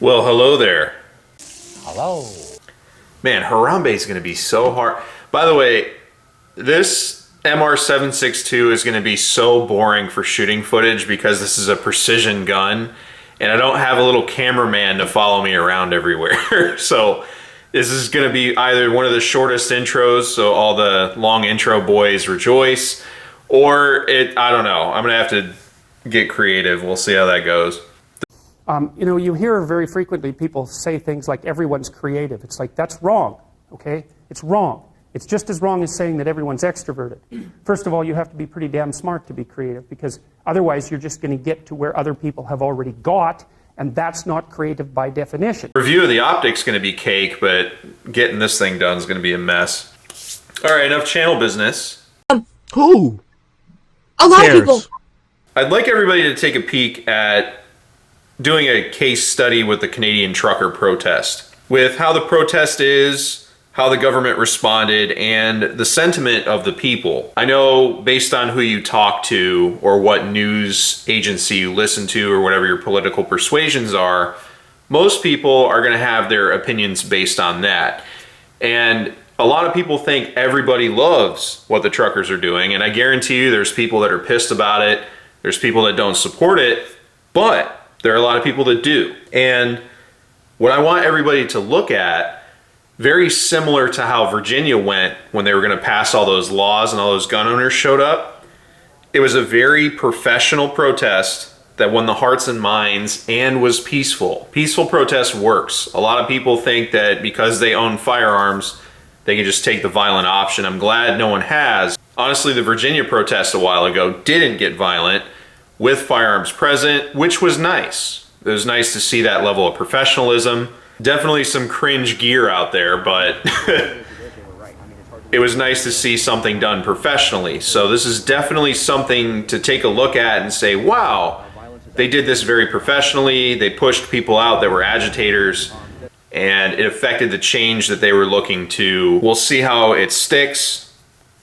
Well, hello there. Hello. Man, Harambe is going to be so hard. By the way, this MR762 is going to be so boring for shooting footage because this is a precision gun and I don't have a little cameraman to follow me around everywhere. So this is going to be either one of the shortest intros, so all the long intro boys rejoice, or I don't know. I'm going to have to get creative. We'll see how that goes. You know, you hear very frequently people say things like everyone's creative. It's like, that's wrong, okay? It's wrong. It's just as wrong as saying that everyone's extroverted. First of all, you have to be pretty damn smart to be creative, because otherwise you're just going to get to where other people have already got, and that's not creative by definition. Review of the optic's going to be cake, but getting this thing done is going to be a mess. All right, enough channel business. Who? A lot of people. I'd like everybody to take a peek at doing a case study with the Canadian trucker protest, with how the protest is, how the government responded, and the sentiment of the people. I know based on who you talk to or what news agency you listen to or whatever your political persuasions are, most people are going to have their opinions based on that. And a lot of people think everybody loves what the truckers are doing, and I guarantee you there's people that are pissed about it, there's people that don't support it, but there are a lot of people that do. And what I want everybody to look at, very similar to how Virginia went when they were going to pass all those laws and all those gun owners showed up, it was a very professional protest that won the hearts and minds and was peaceful. Peaceful protest works. A lot of people think that because they own firearms, they can just take the violent option. I'm glad no one has. Honestly, the Virginia protest a while ago didn't get violent, with firearms present, which was nice. It was nice to see that level of professionalism. Definitely some cringe gear out there, but it was nice to see something done professionally. So this is definitely something to take a look at and say, wow, they did this very professionally. They pushed people out that were agitators, and it affected the change that they were looking to. We'll see how it sticks.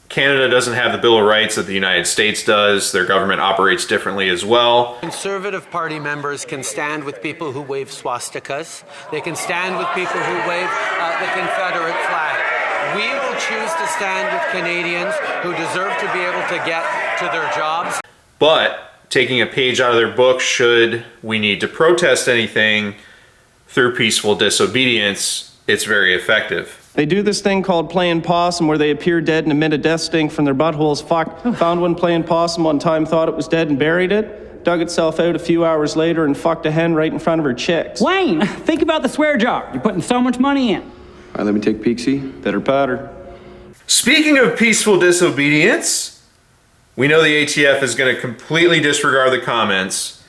Canada doesn't have the Bill of Rights that the United States does. Their government operates differently as well. Conservative Party members can stand with people who wave swastikas. They can stand with people who wave the Confederate flag. We will choose to stand with Canadians who deserve to be able to get to their jobs. But taking a page out of their book, should we need to protest anything through peaceful disobedience, it's very effective. They do this thing called playing possum, where they appear dead and emit a death stink from their buttholes. Found one playing possum one time, thought it was dead and buried it, dug itself out a few hours later and fucked a hen right in front of her chicks. Wayne, think about the swear jar. You're putting so much money in. All right, let me take a peek, see? Better patter. Speaking of peaceful disobedience, we know the ATF is going to completely disregard the comments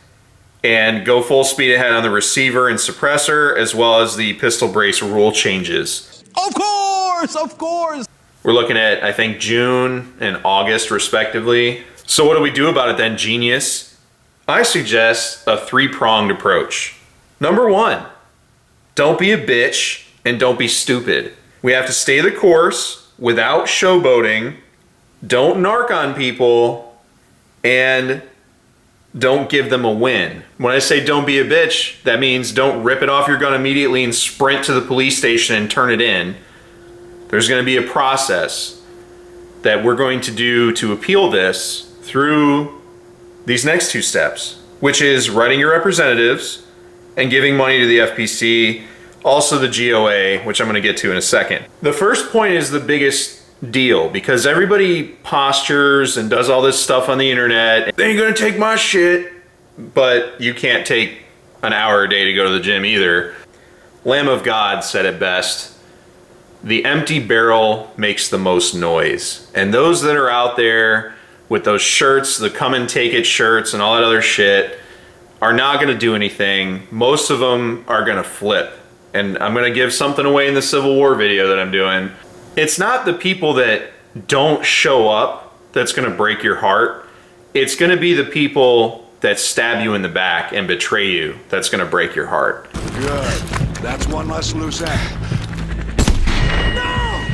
and go full speed ahead on the receiver and suppressor, as well as the pistol brace rule changes. Of course, of course. We're looking at, I think, June and August, respectively. So what do we do about it then, genius? I suggest a three-pronged approach. Number one, don't be a bitch and don't be stupid. We have to stay the course without showboating, don't narc on people, and don't give them a win. When I say don't be a bitch, that means don't rip it off your gun immediately and sprint to the police station and turn it in. There's going to be a process that we're going to do to appeal this through these next two steps, which is writing your representatives and giving money to the FPC, also the GOA, which I'm going to get to in a second. The first point is the biggest deal, because everybody postures and does all this stuff on the internet. They ain't gonna take my shit, but you can't take an hour a day to go to the gym either. Lamb of God said it best: the empty barrel makes the most noise. And those that are out there with those shirts, the come and take it shirts and all that other shit, are not gonna do anything. Most of them are gonna flip. And I'm gonna give something away in the Civil War video that I'm doing. It's not the people that don't show up that's going to break your heart. It's going to be the people that stab you in the back and betray you that's going to break your heart. Good. That's one less loose end. No!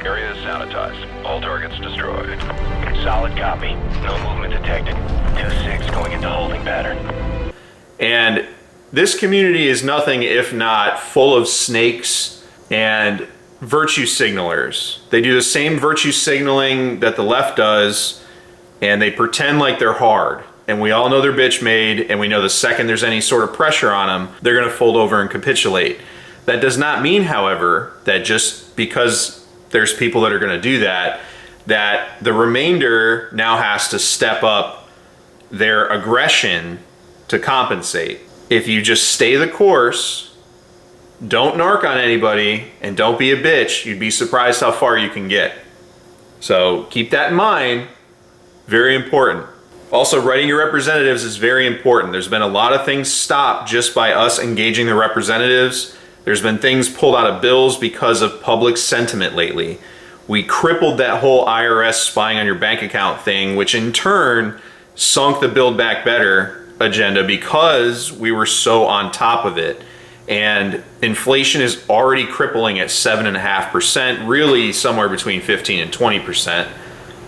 Area is sanitized. All All targets destroyed. Solid copy. No movement detected. 2-6 going into holding pattern. And this community is nothing if not full of snakes and virtue signalers. They do the same virtue signaling that the left does, and they pretend like they're hard. And we all know they're bitch made, and we know the second there's any sort of pressure on them, they're gonna fold over and capitulate. That does not mean, however, that just because there's people that are gonna do that, that the remainder now has to step up their aggression to compensate. If you just stay the course, don't narc on anybody, and don't be a bitch, you'd be surprised how far you can get. So keep that in mind, very important. Also, writing your representatives is very important. There's been a lot of things stopped just by us engaging the representatives. There's been things pulled out of bills because of public sentiment lately. We crippled that whole IRS spying on your bank account thing, which in turn sunk the Build Back Better agenda because we were so on top of it. And inflation is already crippling at 7.5%, really somewhere between 15 and 20%.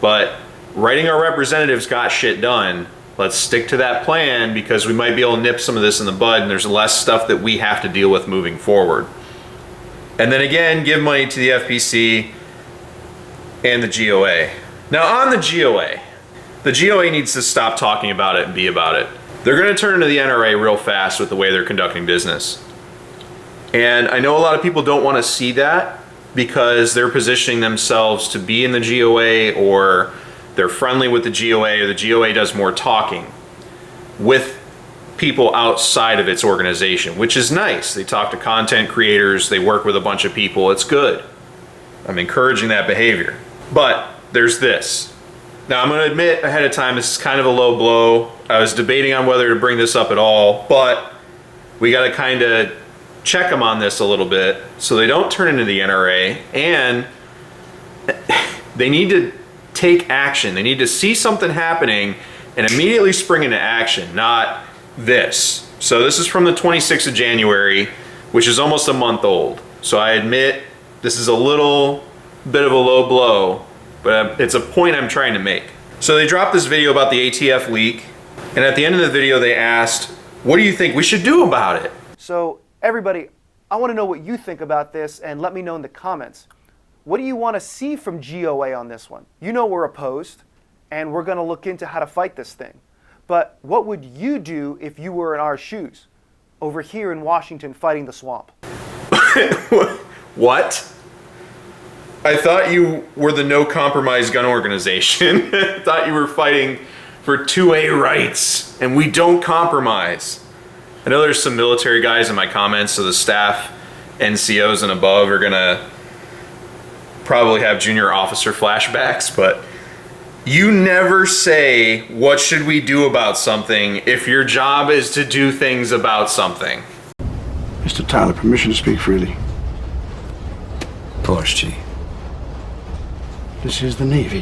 But writing our representatives got shit done. Let's stick to that plan because we might be able to nip some of this in the bud, and there's less stuff that we have to deal with moving forward. And then again, give money to the FPC and the GOA. Now on the GOA needs to stop talking about it and be about it. They're gonna turn into the NRA real fast with the way they're conducting business. And I know a lot of people don't wanna see that because they're positioning themselves to be in the GOA, or they're friendly with the GOA, or the GOA does more talking with people outside of its organization, which is nice. They talk to content creators, they work with a bunch of people, it's good. I'm encouraging that behavior. But there's this. Now I'm gonna admit ahead of time, this is kind of a low blow. I was debating on whether to bring this up at all, but we gotta kind of check them on this a little bit so they don't turn into the NRA, and they need to take action. They need to see something happening and immediately spring into action, not this. So this is from the 26th of January, which is almost a month old. So I admit this is a little bit of a low blow, but it's a point I'm trying to make. So they dropped this video about the ATF leak, and at the end of the video they asked, what do you think we should do about it? So everybody, I want to know what you think about this, and let me know in the comments. What do you want to see from GOA on this one? You know we're opposed, and we're going to look into how to fight this thing. But what would you do if you were in our shoes, over here in Washington fighting the swamp? What? I thought you were the No Compromise Gun Organization. I thought you were fighting for 2A rights, and we don't compromise. I know there's some military guys in my comments, so the staff, NCOs and above are gonna probably have junior officer flashbacks, but you never say, what should we do about something, if your job is to do things about something. Mr. Tyler, permission to speak freely. Of course, Chief. This is the Navy,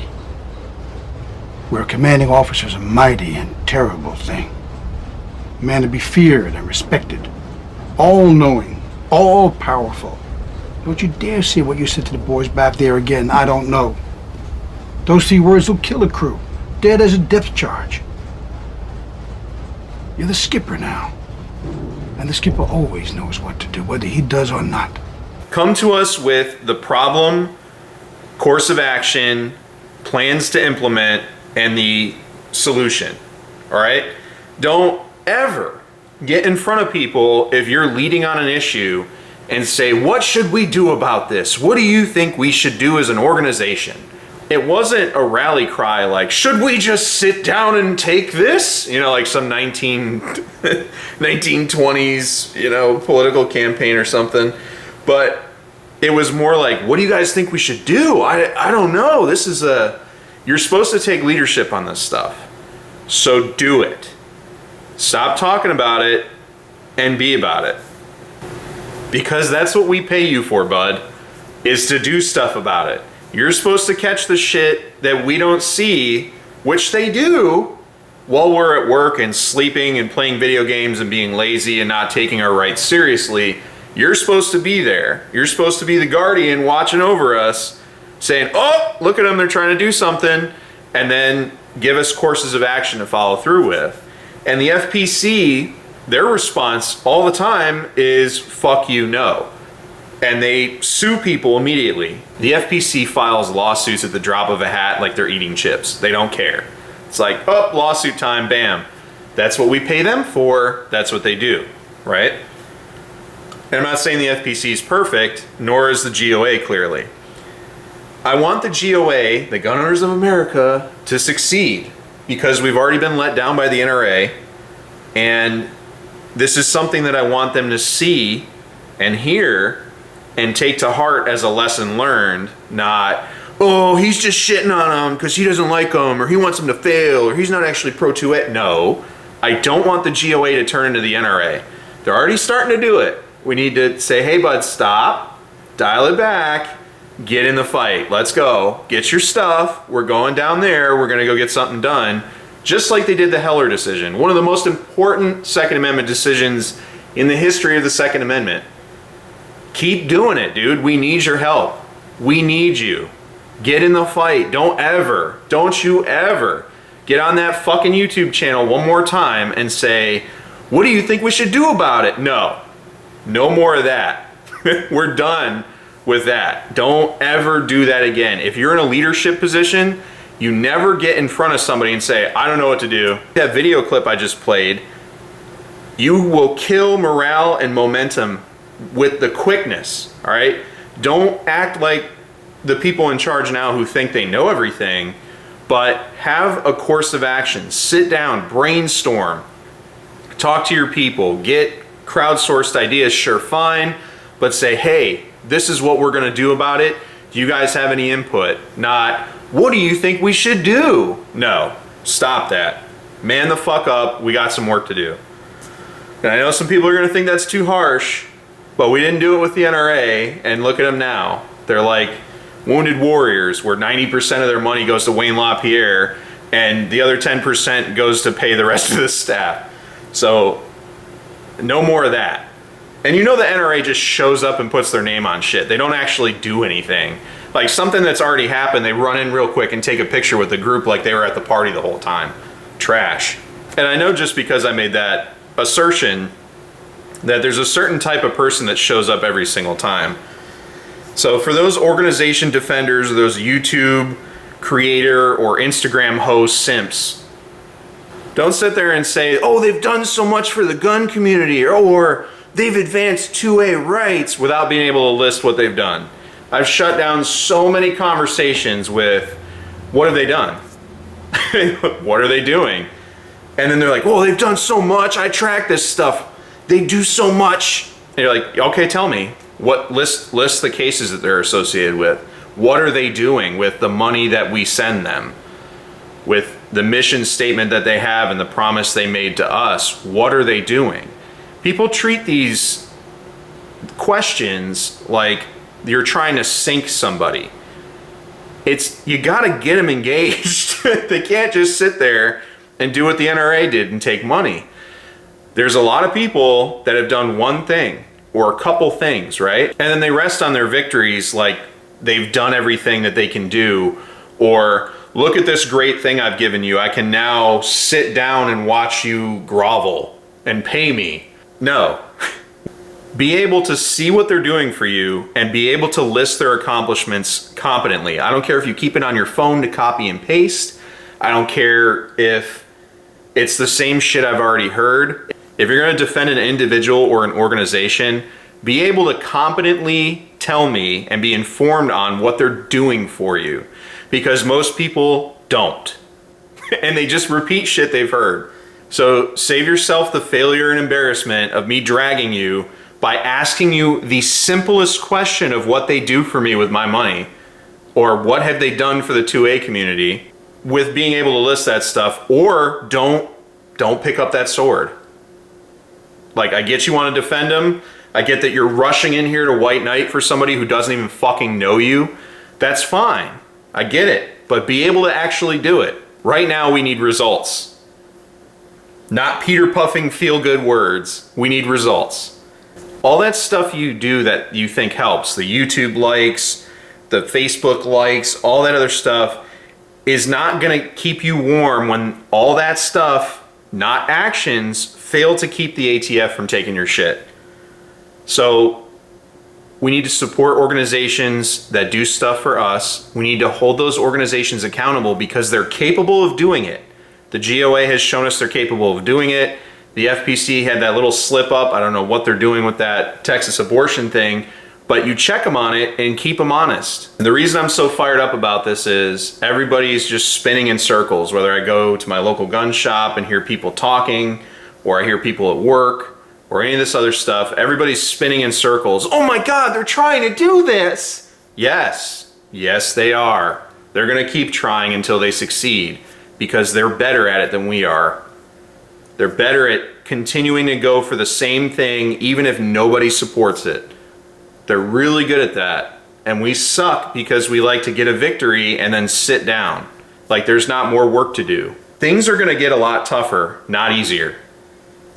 where a commanding officer is a mighty and terrible thing. A man to be feared and respected, all-knowing, all-powerful. Don't you dare say what you said to the boys back there again, I don't know. Those 3 words will kill a crew, dead as a depth charge. You're the skipper now, and the skipper always knows what to do, whether he does or not. Come to us with the problem, course of action, plans to implement, and the solution, all right? Don't ever get in front of people if you're leading on an issue and say, what should we do about this? What do you think we should do as an organization? It wasn't a rally cry like, should we just sit down and take this? You know, like some 1920s, you know, political campaign or something. But it was more like, what do you guys think we should do? I don't know. This is you're supposed to take leadership on this stuff. So do it. Stop talking about it and be about it. Because that's what we pay you for, bud, is to do stuff about it. You're supposed to catch the shit that we don't see, which they do, while we're at work and sleeping and playing video games and being lazy and not taking our rights seriously. You're supposed to be there. You're supposed to be the guardian watching over us saying, oh, look at them, they're trying to do something, and then give us courses of action to follow through with. And the FPC, their response all the time is, fuck you, no. And they sue people immediately. The FPC files lawsuits at the drop of a hat like they're eating chips. They don't care. It's like, oh, lawsuit time, bam. That's what we pay them for, that's what they do, right? And I'm not saying the FPC is perfect, nor is the GOA clearly. I want the GOA, the Gun Owners of America, to succeed because we've already been let down by the NRA, and this is something that I want them to see and hear and take to heart as a lesson learned, not, oh, he's just shitting on them because he doesn't like them, or he wants them to fail, or he's not actually pro-2A. No, I don't want the GOA to turn into the NRA. They're already starting to do it. We need to say, hey bud, stop, dial it back, get in the fight, let's go, get your stuff, we're going down there, we're gonna go get something done, just like they did the Heller decision. One of the most important Second Amendment decisions in the history of the Second Amendment. Keep doing it, dude, we need your help. We need you. Get in the fight, don't you ever get on that fucking YouTube channel one more time and say, what do you think we should do about it? No more of that. We're done with that. Don't ever do that again. If you're in a leadership position, you never get in front of somebody and say, I don't know what to do. That video clip I just played, you will kill morale and momentum with the quickness, all right? Don't act like the people in charge now who think they know everything, but have a course of action. Sit down, brainstorm, talk to your people, get crowdsourced ideas, sure, fine, but say, hey, this is what we're gonna do about it. Do you guys have any input? Not, what do you think we should do? No, stop that. Man the fuck up, we got some work to do. And I know some people are gonna think that's too harsh, but we didn't do it with the NRA, and look at them now. They're like wounded warriors, where 90% of their money goes to Wayne LaPierre, and the other 10% goes to pay the rest of the staff. So, no more of that. And you know the NRA just shows up and puts their name on shit. They don't actually do anything. Like something that's already happened, they run in real quick and take a picture with the group like they were at the party the whole time. Trash. And I know just because I made that assertion that there's a certain type of person that shows up every single time. So for those organization defenders, or those YouTube creator or Instagram host simps, don't sit there and say, oh, they've done so much for the gun community, or they've advanced 2A rights, without being able to list what they've done. I've shut down so many conversations with, what have they done? What are they doing? And then they're like, well, they've done so much, I track this stuff. They do so much. And you're like, okay, tell me. What list the cases that they're associated with. What are they doing with the money that we send them? With the mission statement that they have and the promise they made to us, what are they doing? People treat these questions like you're trying to sink somebody. You gotta get them engaged. They can't just sit there and do what the NRA did and take money. There's a lot of people that have done one thing or a couple things, right? And then they rest on their victories like they've done everything that they can do, or look at this great thing I've given you. I can now sit down and watch you grovel and pay me. No. Be able to see what they're doing for you and be able to list their accomplishments competently. I don't care if you keep it on your phone to copy and paste. I don't care if it's the same shit I've already heard. If you're going to defend an individual or an organization, be able to competently tell me and be informed on what they're doing for you. Because most people don't. And they just repeat shit they've heard. So save yourself the failure and embarrassment of me dragging you by asking you the simplest question of what they do for me with my money, or what have they done for the 2A community, with being able to list that stuff, or don't pick up that sword. Like, I get you want to defend them. I get that you're rushing in here to white knight for somebody who doesn't even fucking know you. That's fine. I get it. But be able to actually do it. Right now we need results. Not Peter puffing feel-good words. We need results. All that stuff you do that you think helps, the YouTube likes, the Facebook likes, all that other stuff is not going to keep you warm when all that stuff, not actions, fail to keep the ATF from taking your shit. So we need to support organizations that do stuff for us. We need to hold those organizations accountable because they're capable of doing it. The GOA has shown us they're capable of doing it. The FPC had that little slip up. I don't know what they're doing with that Texas abortion thing, but you check them on it and keep them honest. And the reason I'm so fired up about this is everybody's just spinning in circles, whether I go to my local gun shop and hear people talking, or I hear people at work, or any of this other stuff. Everybody's spinning in circles. Oh my God, they're trying to do this. Yes, yes they are. They're gonna keep trying until they succeed because they're better at it than we are. They're better at continuing to go for the same thing even if nobody supports it. They're really good at that. And we suck because we like to get a victory and then sit down. Like there's not more work to do. Things are gonna get a lot tougher, not easier.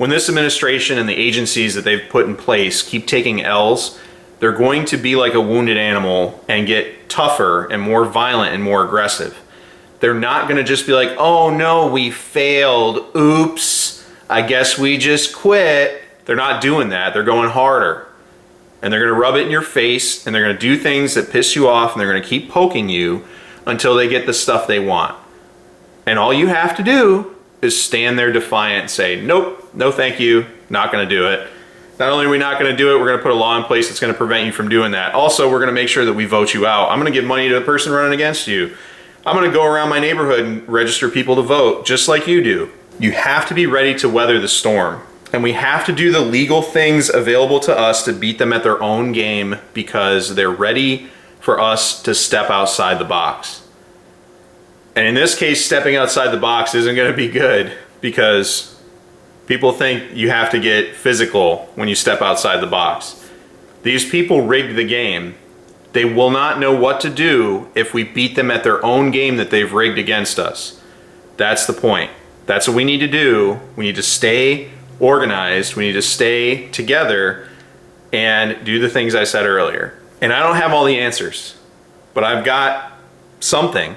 When this administration and the agencies that they've put in place keep taking L's, they're going to be like a wounded animal and get tougher and more violent and more aggressive. They're not going to just be like, oh no, we failed. Oops, I guess we just quit. They're not doing that. They're going harder. And they're going to rub it in your face and they're going to do things that piss you off and they're going to keep poking you until they get the stuff they want. And all you have to do is stand there defiant and say, nope, no thank you, not gonna do it. Not only are we not gonna do it, we're gonna put a law in place that's gonna prevent you from doing that. Also, we're gonna make sure that we vote you out. I'm gonna give money to the person running against you. I'm gonna go around my neighborhood and register people to vote, just like you do. You have to be ready to weather the storm. And we have to do the legal things available to us to beat them at their own game because they're ready for us to step outside the box. And in this case, stepping outside the box isn't going to be good because people think you have to get physical when you step outside the box. These people rigged the game. They will not know what to do if we beat them at their own game that they've rigged against us. That's the point. That's what we need to do. We need to stay organized. We need to stay together and do the things I said earlier. And I don't have all the answers, but I've got something.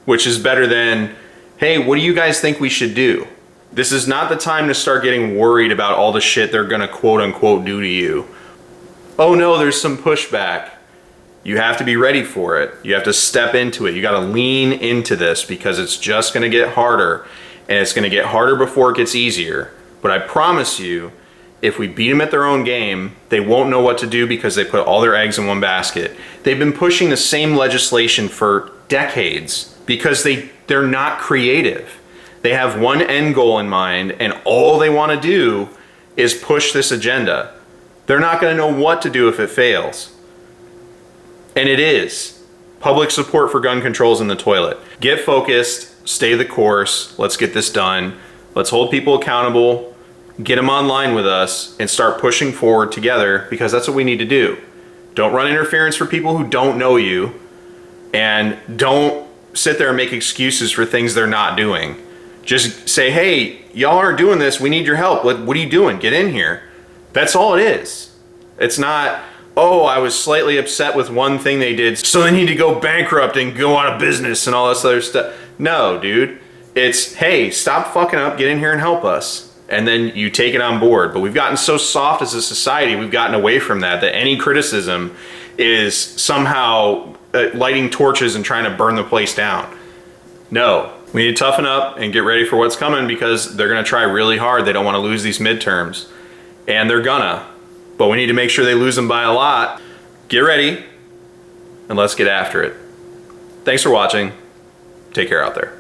Which is better than, hey, what do you guys think we should do? This is not the time to start getting worried about all the shit they're gonna quote unquote do to you. Oh no, there's some pushback. You have to be ready for it. You have to step into it. You gotta lean into this because it's just gonna get harder and it's gonna get harder before it gets easier. But I promise you, if we beat them at their own game, they won't know what to do because they put all their eggs in one basket. They've been pushing the same legislation for decades because they're not creative. They have one end goal in mind and all they want to do is push this agenda. They're not going to know what to do if it fails. And it is. Public support for gun control is in the toilet. Get focused, stay the course, let's get this done. Let's hold people accountable, get them online with us, and start pushing forward together because that's what we need to do. Don't run interference for people who don't know you, and don't sit there and make excuses for things they're not doing. Just say, hey, y'all aren't doing this, we need your help. What are you doing? Get in here. That's all it is. It's not, oh, I was slightly upset with one thing they did, so they need to go bankrupt and go out of business and all this other stuff. No, dude. It's, hey, stop fucking up, get in here and help us. And then you take it on board. But we've gotten so soft as a society, we've gotten away from that any criticism is somehow lighting torches and trying to burn the place down. No, we need to toughen up and get ready for what's coming because they're gonna try really hard. They don't wanna lose these midterms. And they're gonna, but we need to make sure they lose them by a lot. Get ready and let's get after it. Thanks for watching. Take care out there.